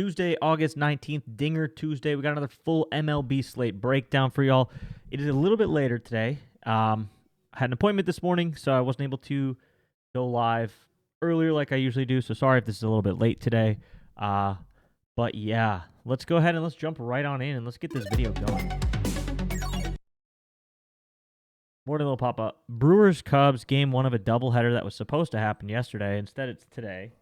Tuesday, August 19th, Dinger Tuesday. We got another full MLB slate breakdown for y'all. It is a little bit later today. I had an appointment this morning, so I wasn't able to go live earlier like I usually do. So sorry if this is a little bit late today. But yeah, let's go ahead and let's jump right on in and let's get this video going. Morning little pop-up. Brewers-Cubs, game one of a doubleheader that was supposed to happen yesterday. Instead, it's today.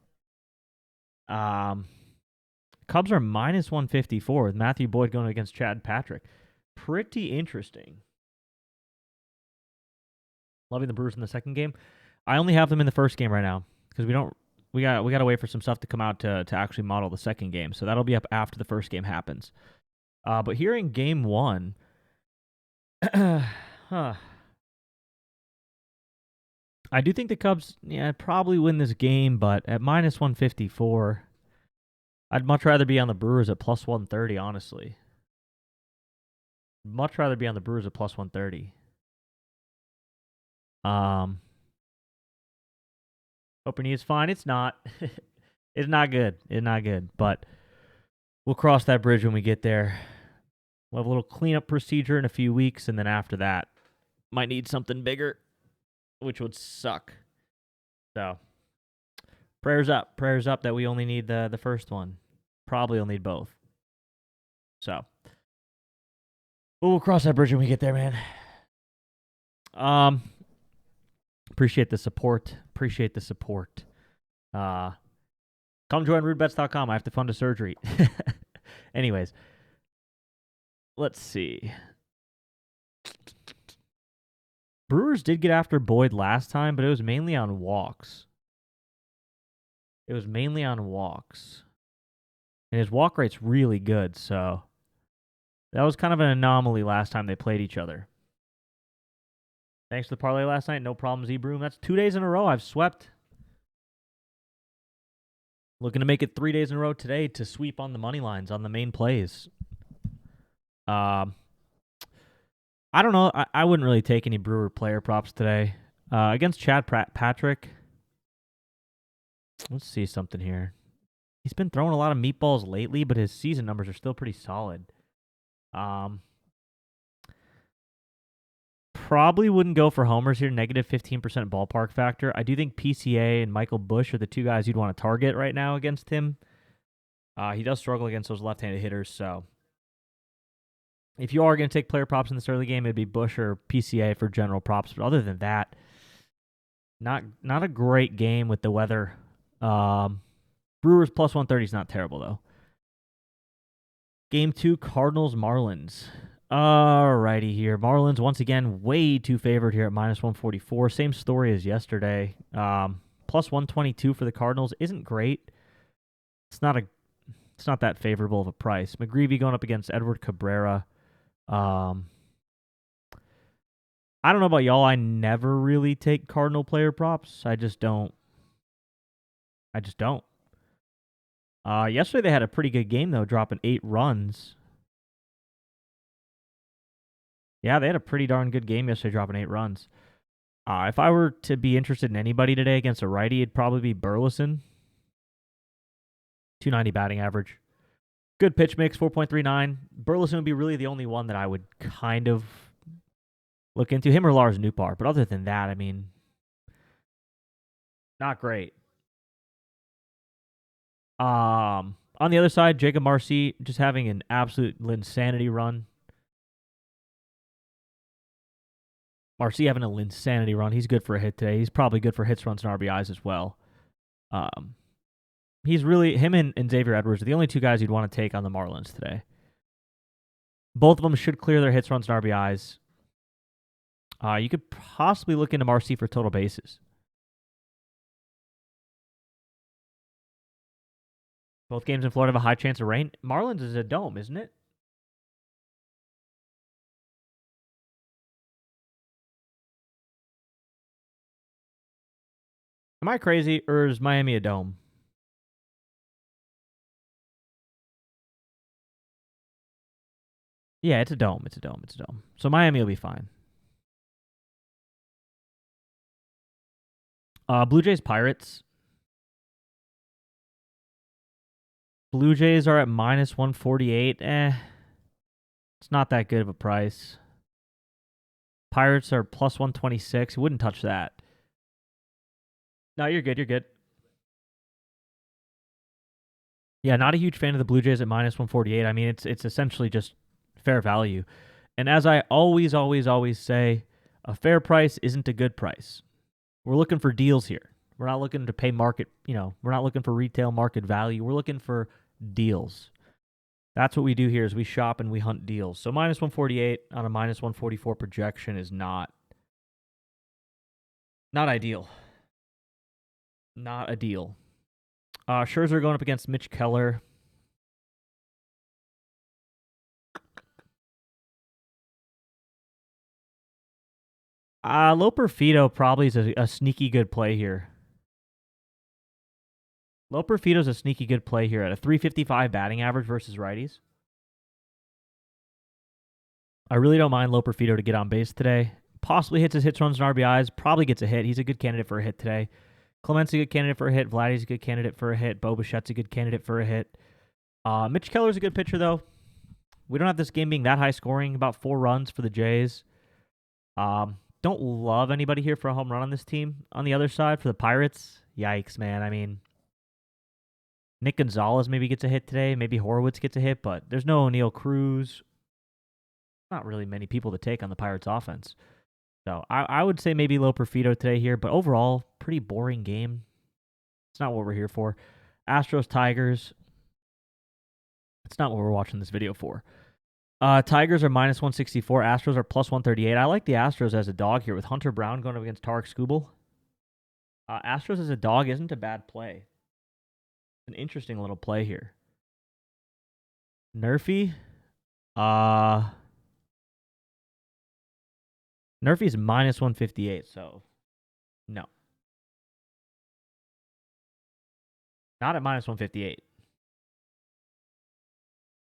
Cubs are minus 154 with Matthew Boyd going against Chad Patrick. Pretty interesting. Loving the Brewers in the second game. I only have them in the first game right now because we got to wait for some stuff to come out to actually model the second game. So that'll be up after the first game happens. But here in game one, I do think the Cubs probably win this game, but at minus 154, I'd much rather be on the Brewers at plus 130, honestly. Much rather be on the Brewers at plus 130. Hoping it's fine. It's not. It's not good. It's not good. But we'll cross that bridge when we get there. We'll have a little cleanup procedure in a few weeks, and then after that, might need something bigger, which would suck. So, prayers up that we only need the first one. Probably will need both. So, we'll cross that bridge when we get there, man. Appreciate the support. Come join rudebets.com. I have to fund a surgery. Anyways, let's see. Brewers did get after Boyd last time, but it was mainly on walks. And his walk rate's really good, so that was kind of an anomaly last time they played each other. Thanks to the parlay last night. No problems, E-Broom. That's 2 days in a row I've swept. Looking to make it 3 days in a row today to sweep on the money lines, on the main plays. I don't know. I wouldn't really take any Brewer player props today. Against Chad Patrick, let's see something here. He's been throwing a lot of meatballs lately, but his season numbers are still pretty solid. Probably wouldn't go for homers here. Negative 15% ballpark factor. I do think PCA and Michael Busch are the two guys you'd want to target right now against him. He does struggle against those left-handed hitters, so if you are going to take player props in this early game, it'd be Busch or PCA for general props. But other than that, not a great game with the weather. Brewers plus 130 is not terrible, though. Game 2, Cardinals-Marlins. Alrighty here. Marlins, once again, way too favored here at minus 144. Same story as yesterday. Plus 122 for the Cardinals isn't great. It's not that favorable of a price. McGreevy going up against Edward Cabrera. I don't know about y'all. I never really take Cardinal player props. I just don't. Yesterday they had a pretty good game, though, dropping 8 runs. Yeah, they had a pretty darn good game yesterday, dropping 8 runs. If I were to be interested in anybody today against a righty, it'd probably be Burleson. 290 batting average. Good pitch mix, 4.39. Burleson would be really the only one that I would kind of look into. Him or Lars Nootbaar. But other than that, I mean, not great. On the other side, Jacob Marcy just having an absolute insanity run. Marcy having an insanity run. He's good for a hit today. He's probably good for hits, runs, and RBIs as well. He's really, him and Xavier Edwards are the only two guys you'd want to take on the Marlins today. Both of them should clear their hits, runs, and RBIs. You could possibly look into Marcy for total bases. Both games in Florida have a high chance of rain. Marlins is a dome, isn't it? Am I crazy, or is Miami a dome? Yeah, it's a dome. So Miami will be fine. Blue Jays Pirates. Blue Jays are at minus 148. It's not that good of a price. Pirates are plus 126. Wouldn't touch that. No, you're good. You're good. Yeah, not a huge fan of the Blue Jays at minus 148. I mean, it's essentially just fair value. And as I always say, a fair price isn't a good price. We're looking for deals here. We're not looking to pay market, we're not looking for retail market value. We're looking for deals. That's what we do here is we shop and we hunt deals. So minus 148 on a minus 144 projection is not ideal. Not a deal. Scherzer going up against Mitch Keller. Loperfido probably is a sneaky good play here. Loperfido's a sneaky good play here at a 355 batting average versus righties. I really don't mind Loperfido to get on base today. Possibly hits his hits, runs, and RBIs. Probably gets a hit. He's a good candidate for a hit today. Clement's a good candidate for a hit. Vladdy's a good candidate for a hit. Bo Bichette's a good candidate for a hit. Mitch Keller's a good pitcher, though. We don't have this game being that high scoring. About 4 runs for the Jays. Don't love anybody here for a home run on this team. On the other side, for the Pirates, yikes, man. I mean, Nick Gonzalez maybe gets a hit today. Maybe Horowitz gets a hit, but there's no O'Neal Cruz. Not really many people to take on the Pirates offense. So I would say maybe Loperfido today here, but overall, pretty boring game. It's not what we're here for. Astros, Tigers. It's not what we're watching this video for. Tigers are minus 164. Astros are plus 138. I like the Astros as a dog here with Hunter Brown going up against Tarek Skubal. Astros as a dog isn't a bad play. An interesting little play here. Nerfy. Nerfy's minus 158, so no. Not at minus 158.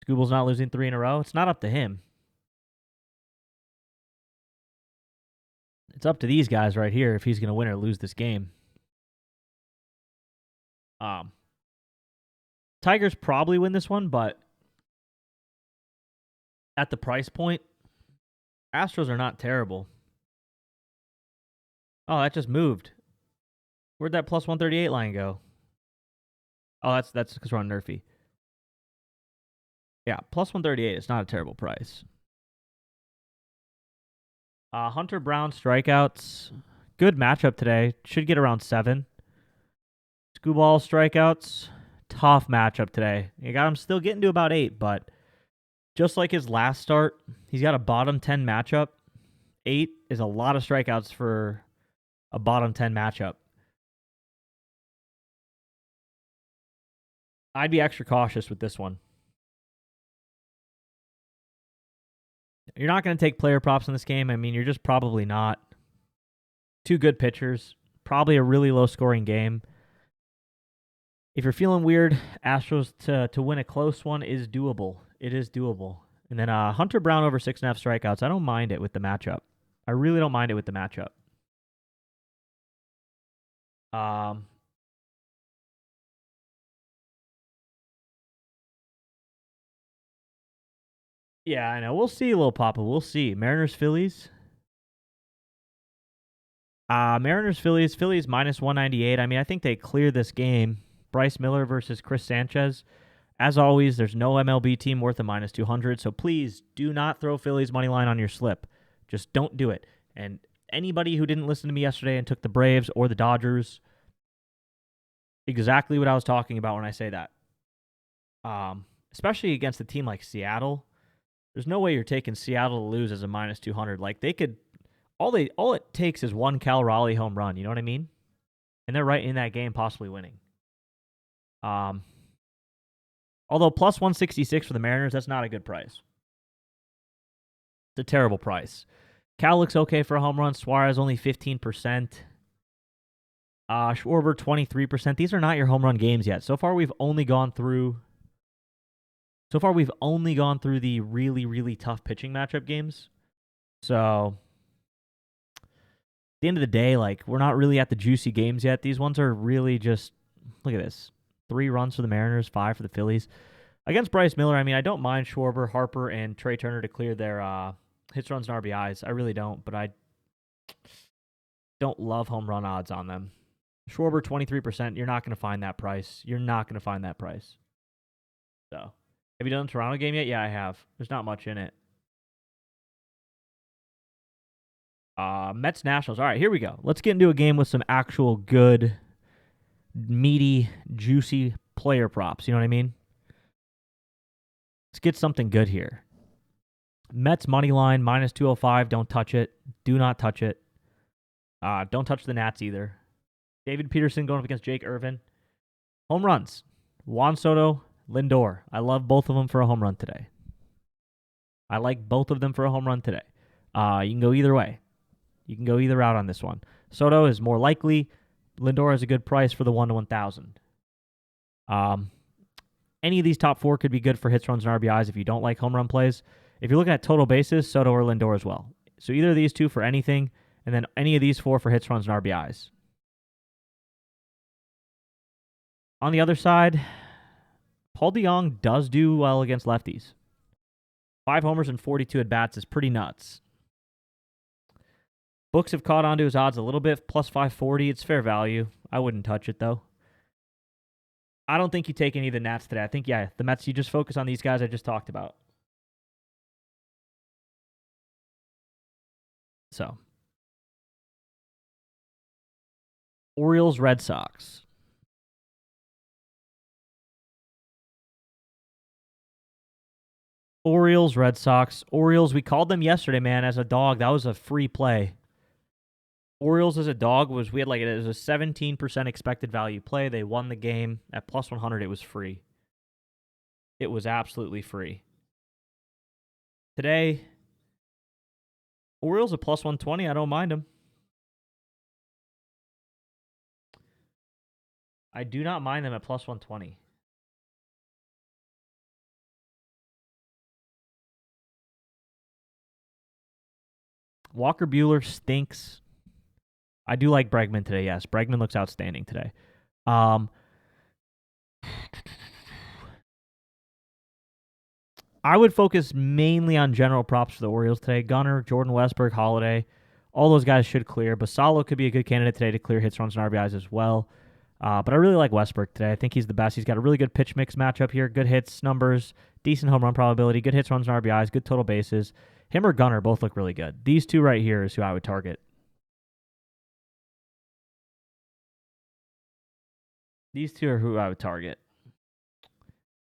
Skubal's not losing 3 in a row. It's not up to him. It's up to these guys right here if he's going to win or lose this game. Tigers probably win this one, but at the price point, Astros are not terrible. Oh, that just moved. Where'd that plus 138 line go? Oh, that's because we're on Nerfy. Yeah, plus 138 is not a terrible price. Hunter Brown strikeouts. Good matchup today. Should get around 7. Skubal strikeouts. Tough matchup today. You got him still getting to about 8, but just like his last start, he's got a bottom 10 matchup. 8 is a lot of strikeouts for a bottom 10 matchup. I'd be extra cautious with this one. You're not going to take player props in this game. I mean, you're just probably not. 2 good pitchers. Probably a really low-scoring game. If you're feeling weird, Astros to win a close one is doable. It is doable. And then Hunter Brown over 6.5 strikeouts. I don't mind it with the matchup. I really don't mind it with the matchup. Yeah, I know. We'll see, Lil Papa. We'll see. Mariners, Phillies. Mariners, Phillies. Phillies minus 198. I mean, I think they clear this game. Bryce Miller versus Chris Sanchez. As always, there's no MLB team worth a minus 200, so please do not throw Phillies money line on your slip. Just don't do it. And anybody who didn't listen to me yesterday and took the Braves or the Dodgers, exactly what I was talking about when I say that. Especially against a team like Seattle. There's no way you're taking Seattle to lose as a minus 200. Like, they could all it takes is one Cal Raleigh home run, you know what I mean? And they're right in that game possibly winning. Although plus 166 for the Mariners, that's not a good price. It's a terrible price. Cal looks okay for a home run. Suarez only 15%. Schwarber 23%. These are not your home run games yet. So far we've only gone through the really, really tough pitching matchup games. So at the end of the day, like, we're not really at the juicy games yet. These ones are really just, look at this. 3 runs for the Mariners, 5 for the Phillies. Against Bryce Miller, I mean, I don't mind Schwarber, Harper, and Trey Turner to clear their hits, runs, and RBIs. I really don't, but I don't love home run odds on them. Schwarber, 23%. You're not going to find that price. You're not going to find that price. So, have you done the Toronto game yet? Yeah, I have. There's not much in it. Mets Nationals. All right, here we go. Let's get into a game with some actual good, meaty, juicy player props. You know what I mean? Let's get something good here. Mets money line, minus 205. Don't touch it. Do not touch it. Don't touch the Nats either. David Peterson going up against Jake Irvin. Home runs. Juan Soto, Lindor. I love both of them for a home run today. I like both of them for a home run today. You can go either way. You can go either route on this one. Soto is more likely. Lindor has a good price for the 1 to 1,000. Any of these top 4 could be good for hits, runs, and RBIs if you don't like home run plays. If you're looking at total bases, Soto or Lindor as well. So either of these 2 for anything, and then any of these 4 for hits, runs, and RBIs. On the other side, Paul DeJong does do well against lefties. 5 homers and 42 at-bats is pretty nuts. Books have caught on to his odds a little bit, plus 540. It's fair value. I wouldn't touch it, though. I don't think you take any of the Nats today. I think, the Mets, you just focus on these guys I just talked about. So, Orioles, Red Sox. Orioles, Red Sox. Orioles, we called them yesterday, man, as a dog. That was a free play. Orioles as a dog it was a 17% expected value play. They won the game at plus 100. It was free. It was absolutely free. Today, Orioles at plus 120. I don't mind them. I do not mind them at plus 120. Walker Buehler stinks. I do like Bregman today, yes. Bregman looks outstanding today. I would focus mainly on general props for the Orioles today. Gunnar, Jordan Westburg, Holiday, all those guys should clear. Basalo could be a good candidate today to clear hits, runs, and RBIs as well. But I really like Westburg today. I think he's the best. He's got a really good pitch mix matchup here. Good hits numbers, decent home run probability, good hits, runs, and RBIs, good total bases. Him or Gunnar both look really good. These 2 right here is who I would target. These 2 are who I would target.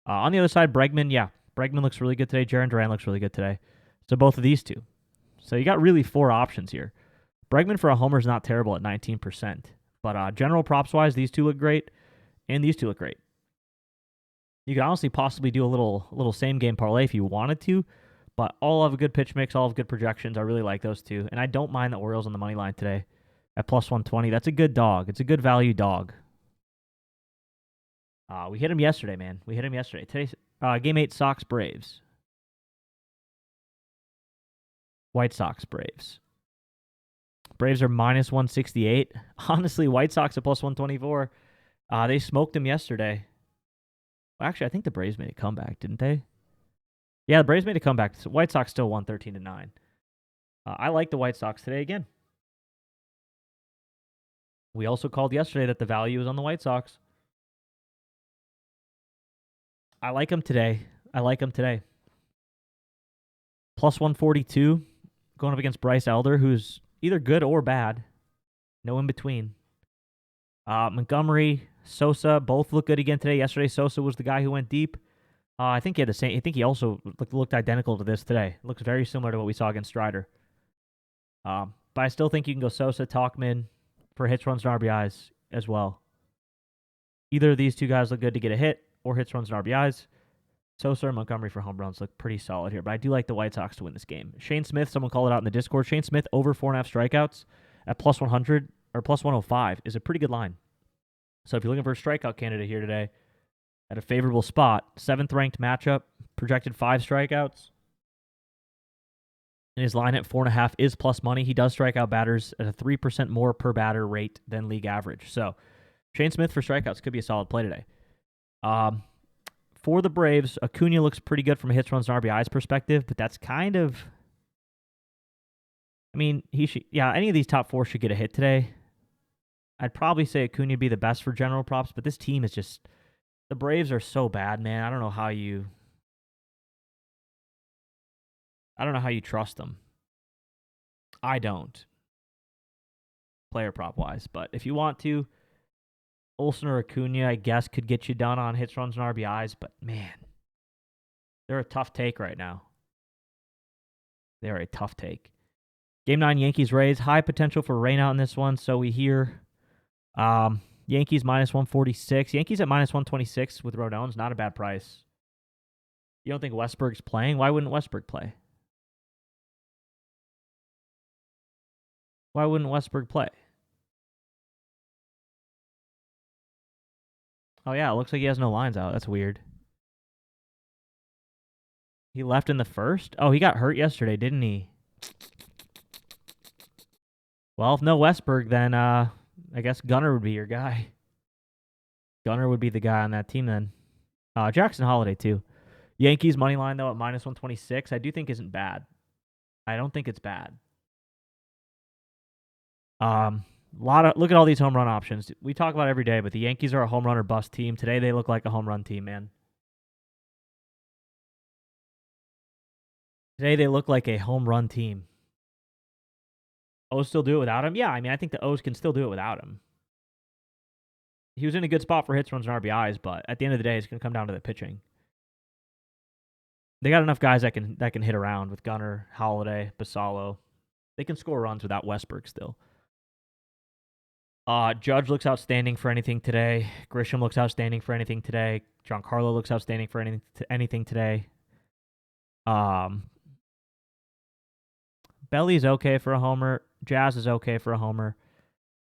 On the other side, Bregman, Bregman looks really good today. Jarren Duran looks really good today. So both of these 2. So you got really 4 options here. Bregman for a homer is not terrible at 19%. But general props-wise, these 2 look great, and these 2 look great. You could honestly possibly do a little same-game parlay if you wanted to, but all have a good pitch mix, all have good projections. I really like those 2. And I don't mind the Orioles on the money line today at plus 120. That's a good dog. It's a good value dog. We hit him yesterday, man. We hit him yesterday. Today's game 8, Sox, Braves. White Sox, Braves. Braves are minus 168. Honestly, White Sox at plus 124. They smoked them yesterday. Well, actually, I think the Braves made a comeback, didn't they? Yeah, the Braves made a comeback. White Sox still won 13-9. I like the White Sox today again. We also called yesterday that the value is on the White Sox. I like them today. Plus 142, going up against Bryce Elder, who's either good or bad. No in between. Montgomery, Sosa, both look good again today. Yesterday, Sosa was the guy who went deep. I think he had the same. I think he also looked identical to this today. Looks very similar to what we saw against Strider. But I still think you can go Sosa, Talkman for hits, runs, and RBIs as well. Either of these 2 guys look good to get a hit or hits, runs, and RBIs. Sosa or Montgomery for home runs look pretty solid here, but I do like the White Sox to win this game. Shane Smith, someone called it out in the Discord. Shane Smith over 4.5 strikeouts at plus 100 or plus 105 is a pretty good line. So if you're looking for a strikeout candidate here today at a favorable spot, 7th ranked matchup, projected 5 strikeouts. And his line at 4.5 is plus money. He does strike out batters at a 3% more per batter rate than league average. So Shane Smith for strikeouts could be a solid play today. Um, for the Braves, Acuna looks pretty good from a hits, runs, and RBIs perspective, but that's kind of. I mean, he should. Yeah, any of these top 4 should get a hit today. I'd probably say Acuna would be the best for general props, but this team is just. The Braves are so bad, man. I don't know how you trust them. I don't. Player prop wise, but if you want to, Olsen or Acuna, I guess, could get you done on hits, runs, and RBIs, but man, they're a tough take right now. They're a tough take. Game 9, Yankees Rays. High potential for rain out in this one, so we hear Yankees minus 146. Yankees at minus 126 with Rodon's not a bad price. You don't think Westberg's playing? Why wouldn't Westberg play? Why wouldn't Westberg play? Oh, yeah, it looks like he has no lines out. That's weird. He left in the first? Oh, he got hurt yesterday, didn't he? Well, if no Westberg, then I guess Gunnar would be your guy. Gunnar would be the guy on that team then. Jackson Holiday, too. Yankees money line, though, at minus 126, I do think isn't bad. I don't think it's bad. Look at all these home run options. We talk about it every day, but the Yankees are a home run or bust team. Today they look like a home run team, man. Today they look like a home run team. O's still do it without him? Yeah, I mean, I think the O's can still do it without him. He was in a good spot for hits, runs, and RBIs, but at the end of the day, it's going to come down to the pitching. They got enough guys that can hit around with Gunnar, Holiday, Basallo. They can score runs without Westberg still. Judge looks outstanding for anything today. Grisham looks outstanding for anything today. Giancarlo looks outstanding for anything today. Belly's okay for a homer. Jazz is okay for a homer.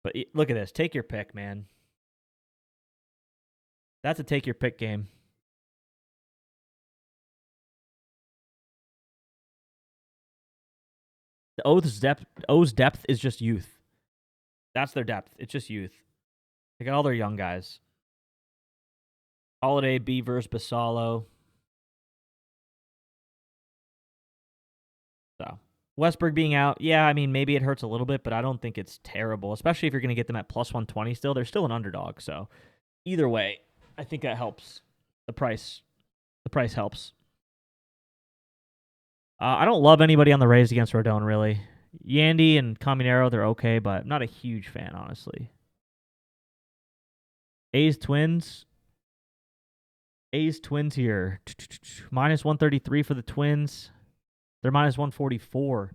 But look at this. Take your pick, man. That's a take your pick game. The O's depth is just youth. That's their depth. It's just youth. They got all their young guys. Holiday, Beavers, Basallo. So, Westberg being out, yeah, I mean, maybe it hurts a little bit, but I don't think it's terrible, especially if you're going to get them at plus 120 still. They're still an underdog, so either way, I think that helps. The price helps. I don't love anybody on the Rays against Rodon, really. Yandy and Caminero, they're okay, but I'm not a huge fan, honestly. A's Twins here. Minus 133 for the Twins. They're minus 144.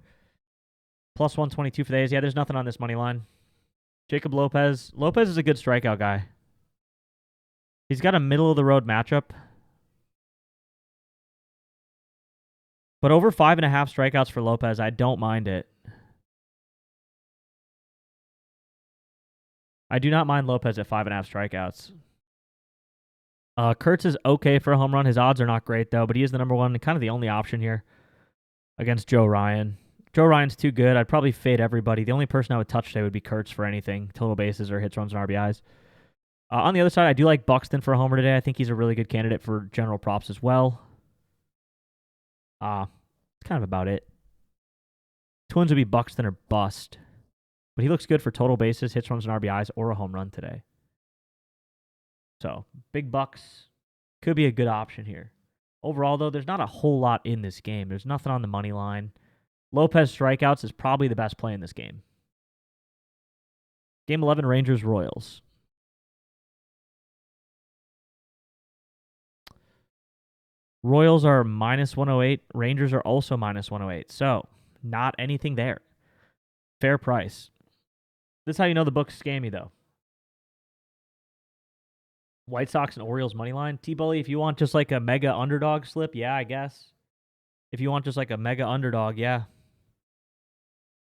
Plus 122 for the A's. Yeah, there's nothing on this money line. Jacob Lopez. Lopez is a good strikeout guy. He's got a middle-of-the-road matchup. But over 5.5 strikeouts for Lopez, I don't mind it. I do not mind Lopez at 5.5 strikeouts. Kurtz is okay for a home run. His odds are not great, though, but he is the number one and kind of the only option here against Joe Ryan. Joe Ryan's too good. I'd probably fade everybody. The only person I would touch today would be Kurtz for anything, total bases or hits, runs, and RBIs. On the other side, I do like Buxton for a homer today. I think he's a really good candidate for general props as well. It's kind of about it. Twins would be Buxton or bust. But he looks good for total bases, hits, runs, and RBIs, or a home run today. So, big bucks could be a good option here. Overall, though, there's not a whole lot in this game. There's nothing on the money line. Lopez strikeouts is probably the best play in this game. Game 11, Rangers-Royals. Royals are minus 108. Rangers are also minus 108. So, not anything there. Fair price. This is how you know the book's scammy, though. White Sox and Orioles money line. T-Bully, if you want just like a mega underdog slip, yeah, I guess. If you want just like a mega underdog, yeah.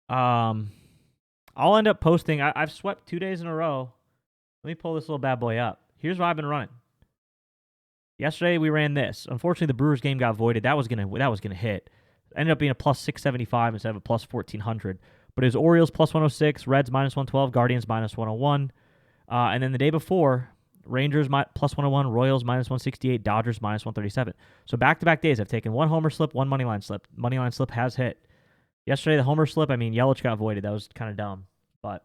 I'll end up posting. I've swept 2 days in a row. Let me pull this little bad boy up. Here's what I've been running. Yesterday we ran this. Unfortunately, the Brewers game got voided. That was gonna hit. Ended up being a plus 675 instead of a plus 1400. But it was Orioles plus 106, Reds minus 112, Guardians minus 101. And then the day before, Rangers plus 101, Royals minus 168, Dodgers minus 137. So back-to-back days, I've taken one homer slip, one money line slip. Money line slip has hit. Yesterday, the homer slip, Yelich got voided. That was kind of dumb. But,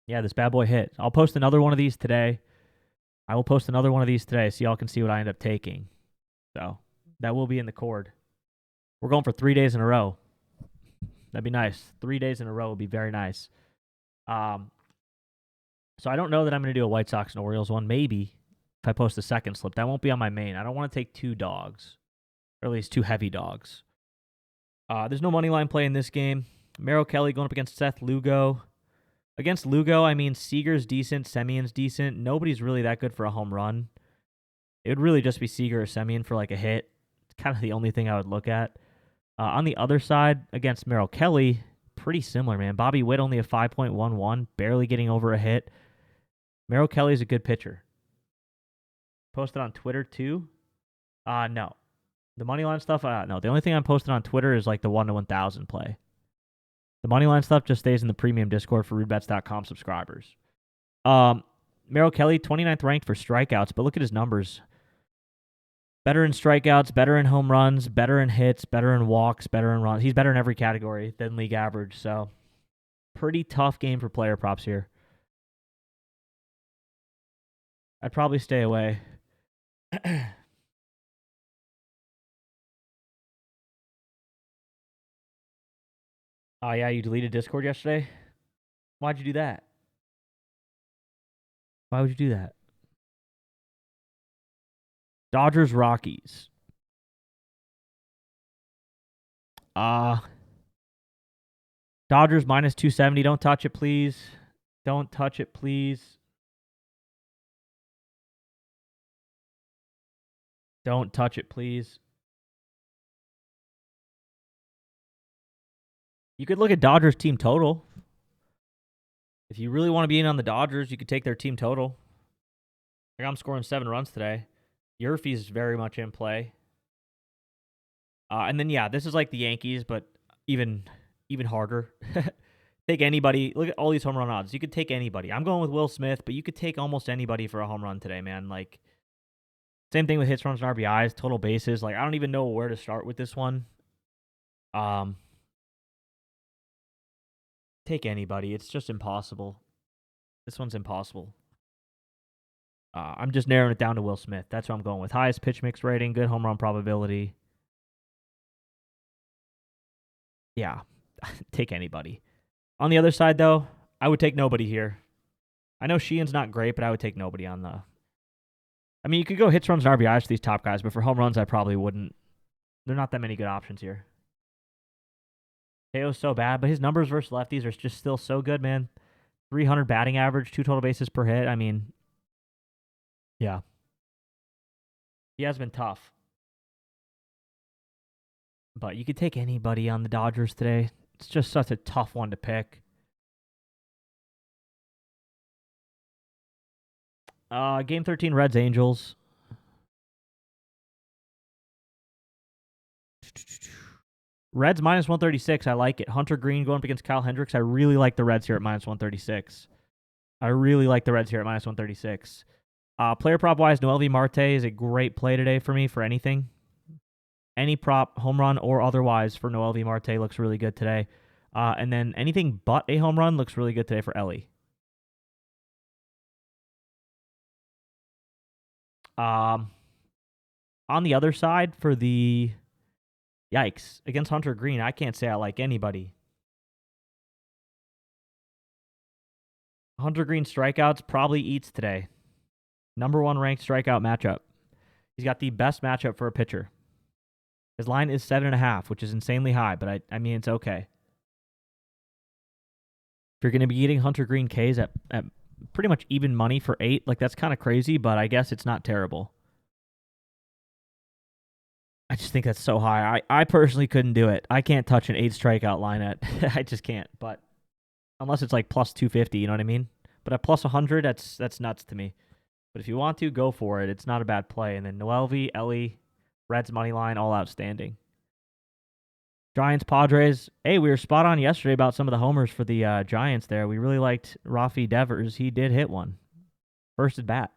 yeah, this bad boy hit. I'll post another one of these today. I will post another one of these today so y'all can see what I end up taking. So, that will be in the cord. We're going for 3 days in a row. That'd be nice. 3 days in a row would be very nice. So I don't know that I'm going to do a White Sox and Orioles one. Maybe if I post a second slip. That won't be on my main. I don't want to take two dogs, or at least two heavy dogs. There's no money line play in this game. Merrill Kelly going up against Seth Lugo. Against Lugo, Seager's decent, Semion's decent. Nobody's really that good for a home run. It would really just be Seager or Semien for like a hit. It's kind of the only thing I would look at. On the other side, against Merrill Kelly, pretty similar, man. Bobby Witt only a 5.11, barely getting over a hit. Merrill Kelly's a good pitcher. Posted on Twitter too? No. The money line stuff, no. The only thing I'm posting on Twitter is like the 1 to 1,000 play. The money line stuff just stays in the premium Discord for RudeBets.com subscribers. Merrill Kelly, 29th ranked for strikeouts, but look at his numbers. Better in strikeouts, better in home runs, better in hits, better in walks, better in runs. He's better in every category than league average, so pretty tough game for player props here. I'd probably stay away. Oh, yeah, you deleted Discord yesterday? Why'd you do that? Why would you do that? Dodgers, Rockies. Dodgers minus 270. Don't touch it, please. Don't touch it, please. Don't touch it, please. You could look at Dodgers team total. If you really want to be in on the Dodgers, you could take their team total. Like I'm scoring 7 runs today. Yerfie's very much in play. And then, yeah, this is like the Yankees, but even harder. Take anybody. Look at all these home run odds. You could take anybody. I'm going with Will Smith, but you could take almost anybody for a home run today, man. Like, same thing with hits, runs, and RBIs, total bases. Like, I don't even know where to start with this one. Take anybody. It's just impossible. This one's impossible. I'm just narrowing it down to Will Smith. That's what I'm going with. Highest pitch mix rating, good home run probability. Yeah, take anybody. On the other side, though, I would take nobody here. I know Sheehan's not great, but I would take nobody on the... you could go hits, runs, and RBIs for these top guys, but for home runs, I probably wouldn't. There are not that many good options here. KO's so bad, but his numbers versus lefties are just still so good, man. 300 batting average, 2 total bases per hit. Yeah. He has been tough. But you could take anybody on the Dodgers today. It's just such a tough one to pick. Game 13, Reds, Angels. Reds minus 136. I like it. Hunter Green going up against Kyle Hendricks. I really like the Reds here at minus 136. Player prop wise, Noel V. Marte is a great play today for me for anything. Any prop, home run or otherwise, for Noel V. Marte looks really good today. And then anything but a home run looks really good today for Ellie. On the other side, for the... Yikes. Against Hunter Green, I can't say I like anybody. Hunter Green strikeouts probably eats today. Number 1 ranked strikeout matchup. He's got the best matchup for a pitcher. His line is 7.5, which is insanely high, but it's okay. If you're going to be eating Hunter Green Ks at pretty much even money for 8, that's kind of crazy, but I guess it's not terrible. I just think that's so high. I personally couldn't do it. I can't touch an 8 strikeout line at. I just can't. But unless it's like plus 250, you know what I mean? But at plus 100, that's nuts to me. But if you want to, go for it. It's not a bad play. And then Noel V, Ellie, Reds money line, all outstanding. Giants, Padres. Hey, we were spot on yesterday about some of the homers for the Giants there. We really liked Rafi Devers. He did hit one. First at bat.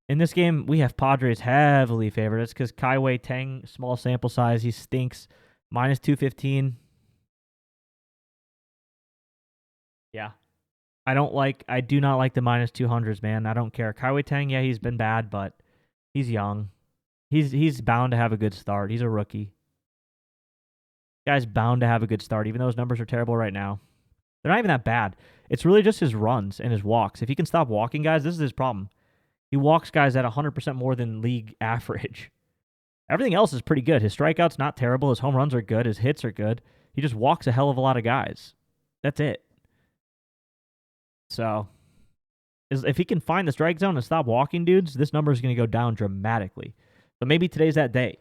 In this game, we have Padres heavily favored. It's because Kai Tang, small sample size, he stinks. Minus 215. Yeah. I do not like the minus 200s, man. I don't care. Kai Tang, yeah, he's been bad, but he's young. He's bound to have a good start. He's a rookie. Guy's bound to have a good start, even though his numbers are terrible right now. They're not even that bad. It's really just his runs and his walks. If he can stop walking guys, this is his problem. He walks guys at 100% more than league average. Everything else is pretty good. His strikeouts not terrible. His home runs are good. His hits are good. He just walks a hell of a lot of guys. That's it. So, if he can find the strike zone and stop walking dudes, this number is going to go down dramatically. So maybe today's that day.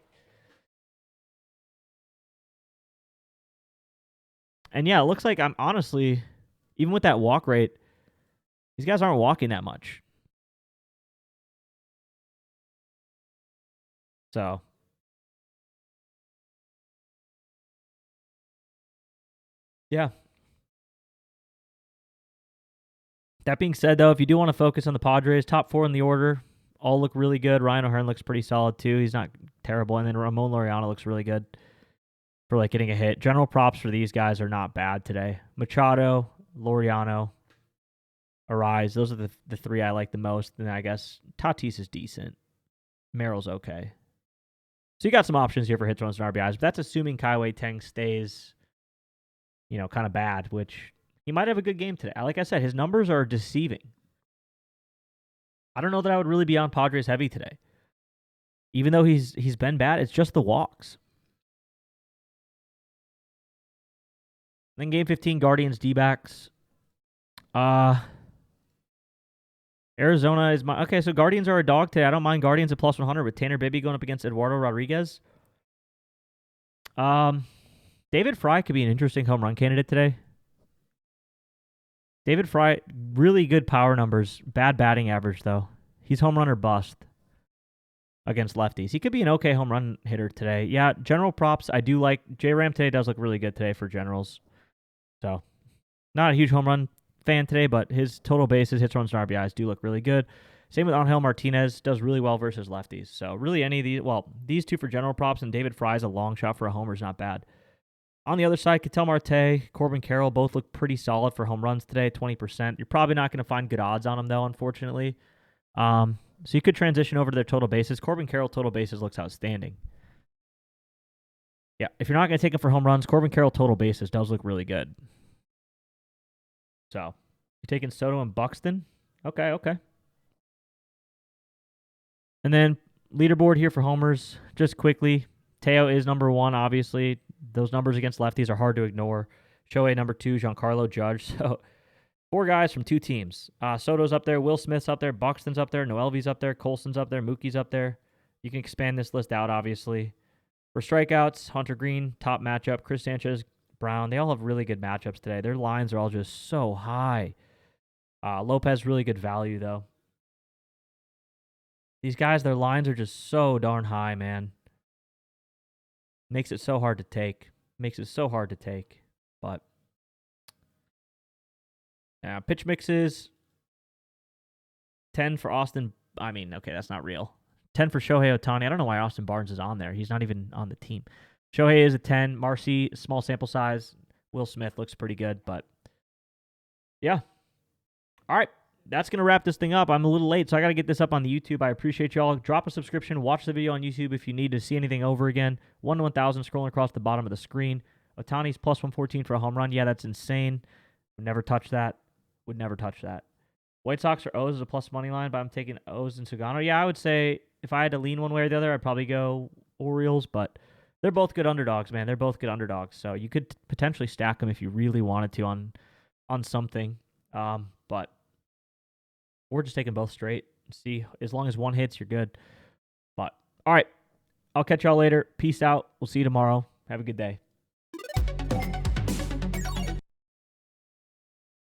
And yeah, it looks like I'm honestly, even with that walk rate, these guys aren't walking that much. So, yeah. That being said, though, if you do want to focus on the Padres, top 4 in the order, all look really good. Ryan O'Hearn looks pretty solid, too. He's not terrible. And then Ramon Laureano looks really good for like getting a hit. General props for these guys are not bad today. Machado, Laureano, Arise. Those are the 3 I like the most. And I guess Tatis is decent. Merrill's okay. So you got some options here for hits, runs, and RBIs. But that's assuming Kai Tang stays, kind of bad, which he might have a good game today. Like I said, his numbers are deceiving. I don't know that I would really be on Padres heavy today. Even though he's been bad, it's just the walks. Then game 15, Guardians, D-backs. Arizona is my... Okay, so Guardians are a dog today. I don't mind Guardians at plus 100 with Tanner Bibby going up against Eduardo Rodriguez. David Fry could be an interesting home run candidate today. David Fry, really good power numbers. Bad batting average, though. He's home run or bust against lefties. He could be an okay home run hitter today. Yeah, general props, I do like. J-Ram today does look really good today for generals. So, not a huge home run fan today, but his total bases, hits, runs, and RBIs do look really good. Same with Angel Martinez, does really well versus lefties. So, really any of these, these 2 for general props, and David Fry's a long shot for a homer is not bad. On the other side, Ketel Marte, Corbin Carroll both look pretty solid for home runs today, 20%. You're probably not going to find good odds on them, though, unfortunately. So you could transition over to their total bases. Corbin Carroll total bases looks outstanding. Yeah, if you're not going to take him for home runs, Corbin Carroll total bases does look really good. So, you're taking Soto and Buxton? Okay. And then leaderboard here for homers, just quickly. Teo is number 1, obviously. Those numbers against lefties are hard to ignore. Shohei number 2, Giancarlo Judge. So 4 guys from 2 teams. Soto's up there, Will Smith's up there, Buxton's up there, Noelvi's up there, Colson's up there, Mookie's up there. You can expand this list out, obviously. For strikeouts, Hunter Green, top matchup. Chris Sanchez, Brown. They all have really good matchups today. Their lines are all just so high. Lopez, really good value, though. These guys, their lines are just so darn high, man. Makes it so hard to take. But pitch mixes. 10 for Austin. I mean, okay, that's not real. 10 for Shohei Ohtani. I don't know why Austin Barnes is on there. He's not even on the team. Shohei is a 10. Marcy, small sample size. Will Smith looks pretty good, but yeah. All right. That's going to wrap this thing up. I'm a little late, so I got to get this up on the YouTube. I appreciate y'all. Drop a subscription. Watch the video on YouTube if you need to see anything over again. 1 to 1,000 scrolling across the bottom of the screen. Ohtani's plus 114 for a home run. Yeah, that's insane. Would never touch that. White Sox are O's as a plus money line, but I'm taking O's and Sugano. Yeah, I would say if I had to lean one way or the other, I'd probably go Orioles, but they're both good underdogs, man. They're both good underdogs. So you could potentially stack them if you really wanted to on something. But we're just taking both straight. See, as long as one hits, you're good. But all right, I'll catch y'all later. Peace out. We'll see you tomorrow. Have a good day.